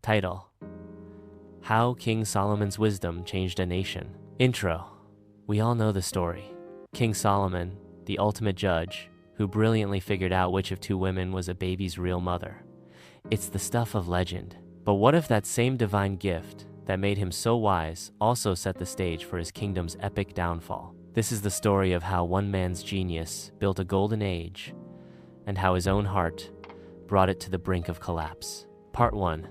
Title: How King Solomon's Wisdom Changed a Nation. Intro. We all know the story. King Solomon, the ultimate judge, who brilliantly figured out which of two women was a baby's real mother. It's the stuff of legend. But what if that same divine gift that made him so wise also set the stage for his kingdom's epic downfall? This is the story of how one man's genius built a golden age and how his own heart brought it to the brink of collapse. Part 1.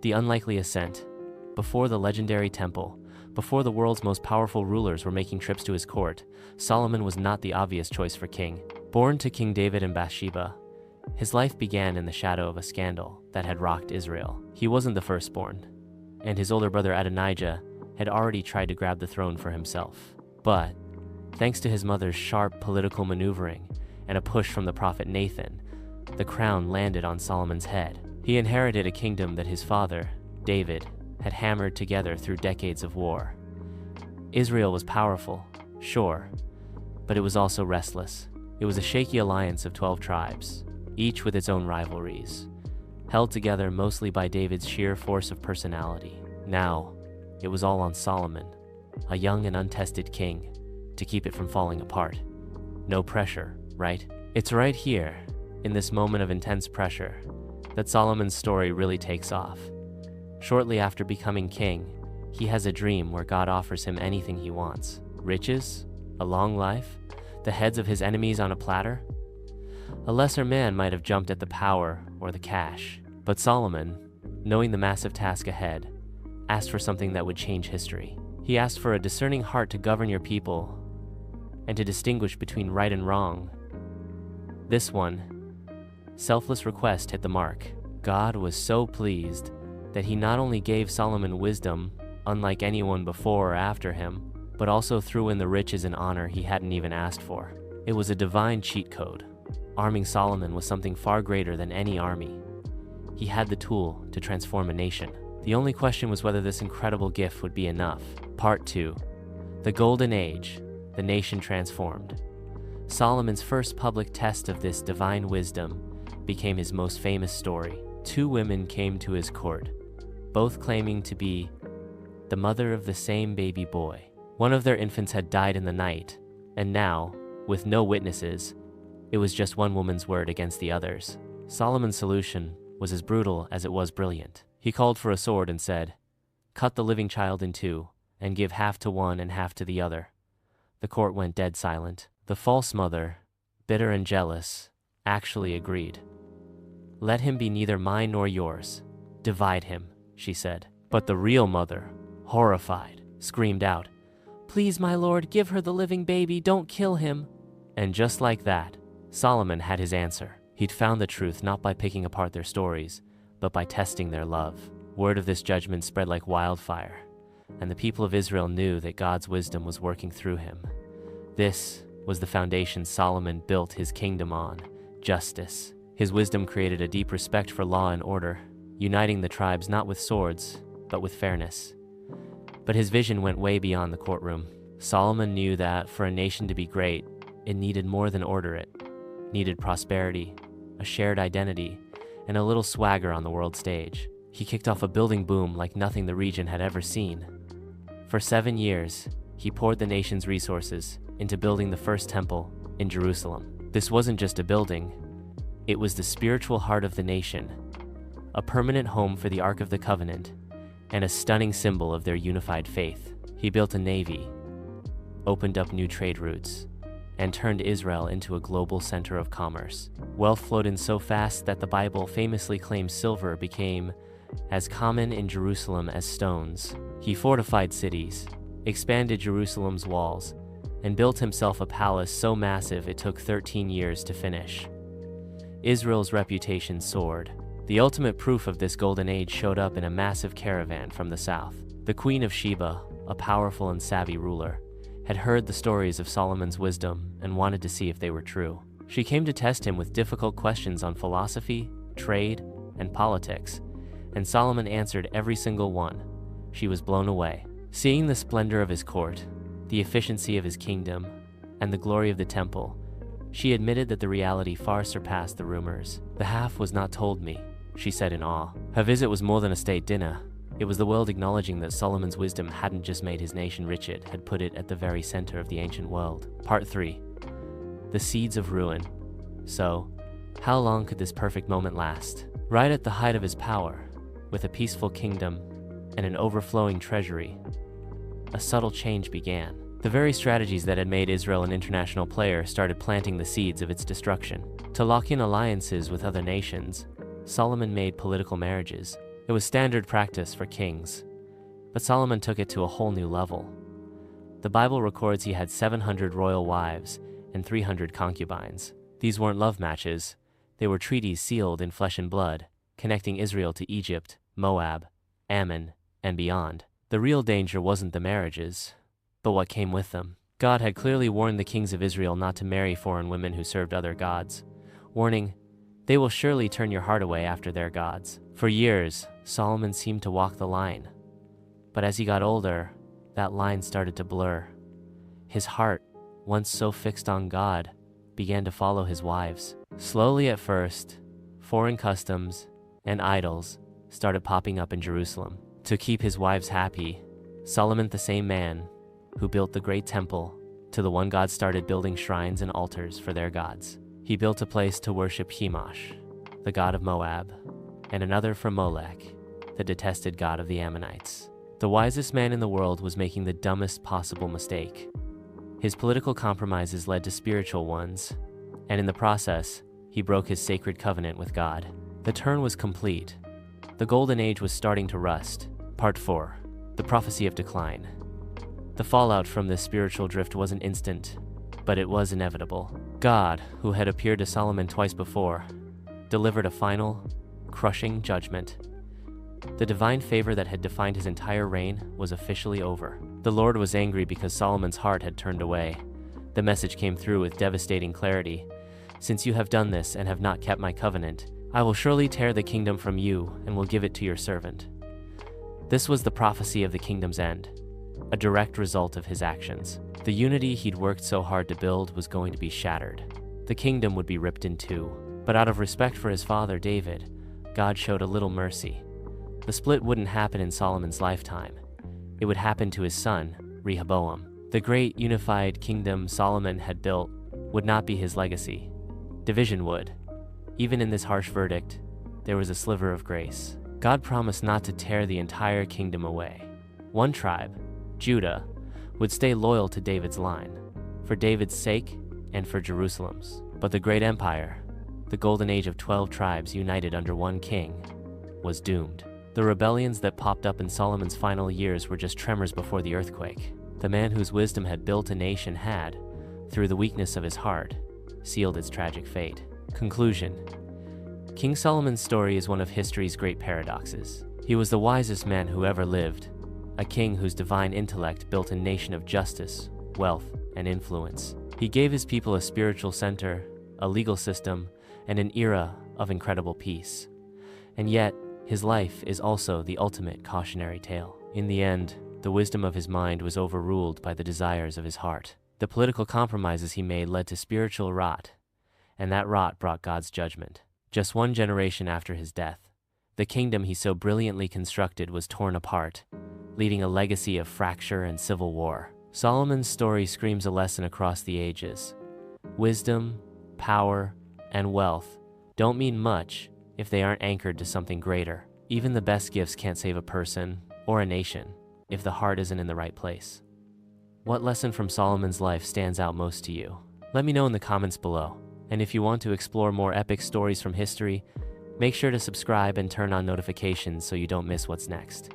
The unlikely ascent. Before the legendary temple, before the world's most powerful rulers were making trips to his court, Solomon was not the obvious choice for king. Born to King David and Bathsheba, his life began in the shadow of a scandal that had rocked Israel. He wasn't the firstborn, and his older brother Adonijah had already tried to grab the throne for himself. But, thanks to his mother's sharp political maneuvering and a push from the prophet Nathan, the crown landed on Solomon's head. He inherited a kingdom that his father, David, had hammered together through decades of war. Israel was powerful, sure, but it was also restless. It was a shaky alliance of 12 tribes, each with its own rivalries, held together mostly by David's sheer force of personality. Now, it was all on Solomon, a young and untested king, to keep it from falling apart. No pressure, right? It's right here, in this moment of intense pressure, that Solomon's story really takes off. Shortly after becoming king, he has a dream where God offers him anything he wants. Riches, a long life, the heads of his enemies on a platter. A lesser man might have jumped at the power or the cash, but Solomon, knowing the massive task ahead, asked for something that would change history. He asked for a discerning heart to govern your people and to distinguish between right and wrong. This one, selfless request hit the mark. God was so pleased that he not only gave Solomon wisdom, unlike anyone before or after him, but also threw in the riches and honor he hadn't even asked for. It was a divine cheat code. Arming Solomon was something far greater than any army. He had the tool to transform a nation. The only question was whether this incredible gift would be enough. Part 2. The Golden Age, the nation transformed. Solomon's first public test of this divine wisdom became his most famous story. Two women came to his court, both claiming to be the mother of the same baby boy. One of their infants had died in the night, and now, with no witnesses, it was just one woman's word against the others. Solomon's solution was as brutal as it was brilliant. He called for a sword and said, "Cut the living child in two, and give half to one and half to the other." The court went dead silent. The false mother, bitter and jealous, actually agreed. "Let him be neither mine nor yours. Divide him," she said. But the real mother, horrified, screamed out, "Please, my lord, give her the living baby, don't kill him." And just like that, Solomon had his answer. He'd found the truth not by picking apart their stories, but by testing their love. Word of this judgment spread like wildfire, and the people of Israel knew that God's wisdom was working through him. This was the foundation Solomon built his kingdom on: justice. His wisdom created a deep respect for law and order, uniting the tribes not with swords, but with fairness. But his vision went way beyond the courtroom. Solomon knew that for a nation to be great, it needed more than order. It needed prosperity, a shared identity, and a little swagger on the world stage. He kicked off a building boom like nothing the region had ever seen. For 7 years, he poured the nation's resources into building the first temple in Jerusalem. This wasn't just a building, it was the spiritual heart of the nation, a permanent home for the Ark of the Covenant, and a stunning symbol of their unified faith. He built a navy, opened up new trade routes, and turned Israel into a global center of commerce. Wealth flowed in so fast that the Bible famously claims silver became as common in Jerusalem as stones. He fortified cities, expanded Jerusalem's walls, and built himself a palace so massive it took 13 years to finish. Israel's reputation soared. The ultimate proof of this golden age showed up in a massive caravan from the south. The Queen of Sheba, a powerful and savvy ruler, had heard the stories of Solomon's wisdom and wanted to see if they were true. She came to test him with difficult questions on philosophy, trade, and politics, and Solomon answered every single one. She was blown away. Seeing the splendor of his court, the efficiency of his kingdom, and the glory of the temple, she admitted that the reality far surpassed the rumors. "The half was not told me," she said in awe. Her visit was more than a state dinner. It was the world acknowledging that Solomon's wisdom hadn't just made his nation rich, it had put it at the very center of the ancient world. Part 3. The Seeds of Ruin. So, how long could this perfect moment last? Right at the height of his power, with a peaceful kingdom and an overflowing treasury, a subtle change began. The very strategies that had made Israel an international player started planting the seeds of its destruction. To lock in alliances with other nations, Solomon made political marriages. It was standard practice for kings, but Solomon took it to a whole new level. The Bible records he had 700 royal wives and 300 concubines. These weren't love matches, they were treaties sealed in flesh and blood, connecting Israel to Egypt, Moab, Ammon, and beyond. The real danger wasn't the marriages, but what came with them. God had clearly warned the kings of Israel not to marry foreign women who served other gods, warning, "They will surely turn your heart away after their gods." For years, Solomon seemed to walk the line, but as he got older, that line started to blur. His heart, once so fixed on God, began to follow his wives. Slowly at first, foreign customs and idols started popping up in Jerusalem. To keep his wives happy, Solomon, the same man who built the great temple to the one God, started building shrines and altars for their gods. He built a place to worship Chemosh, the god of Moab, and another for Molech, the detested god of the Ammonites. The wisest man in the world was making the dumbest possible mistake. His political compromises led to spiritual ones, and in the process, he broke his sacred covenant with God. The turn was complete. The golden age was starting to rust. Part 4. The Prophecy of Decline. The fallout from this spiritual drift wasn't instant, but it was inevitable. God, who had appeared to Solomon twice before, delivered a final, crushing judgment. The divine favor that had defined his entire reign was officially over. The Lord was angry because Solomon's heart had turned away. The message came through with devastating clarity. "Since you have done this and have not kept my covenant, I will surely tear the kingdom from you and will give it to your servant." This was the prophecy of the kingdom's end, a direct result of his actions. The unity he'd worked so hard to build was going to be shattered. The kingdom would be ripped in two. But out of respect for his father David, God showed a little mercy. The split wouldn't happen in Solomon's lifetime. It would happen to his son, Rehoboam. The great unified kingdom Solomon had built would not be his legacy. Division would. Even in this harsh verdict, there was a sliver of grace. God promised not to tear the entire kingdom away. One tribe, Judah, would stay loyal to David's line, for David's sake and for Jerusalem's. But the great empire, the golden age of 12 tribes united under one king, was doomed. The rebellions that popped up in Solomon's final years were just tremors before the earthquake. The man whose wisdom had built a nation had, through the weakness of his heart, sealed its tragic fate. Conclusion. King Solomon's story is one of history's great paradoxes. He was the wisest man who ever lived, a king whose divine intellect built a nation of justice, wealth, and influence. He gave his people a spiritual center, a legal system, and an era of incredible peace. And yet, his life is also the ultimate cautionary tale. In the end, the wisdom of his mind was overruled by the desires of his heart. The political compromises he made led to spiritual rot, and that rot brought God's judgment. Just one generation after his death, the kingdom he so brilliantly constructed was torn apart, leaving a legacy of fracture and civil war. Solomon's story screams a lesson across the ages. Wisdom, power, and wealth don't mean much if they aren't anchored to something greater. Even the best gifts can't save a person or a nation if the heart isn't in the right place. What lesson from Solomon's life stands out most to you? Let me know in the comments below. And if you want to explore more epic stories from history, make sure to subscribe and turn on notifications so you don't miss what's next.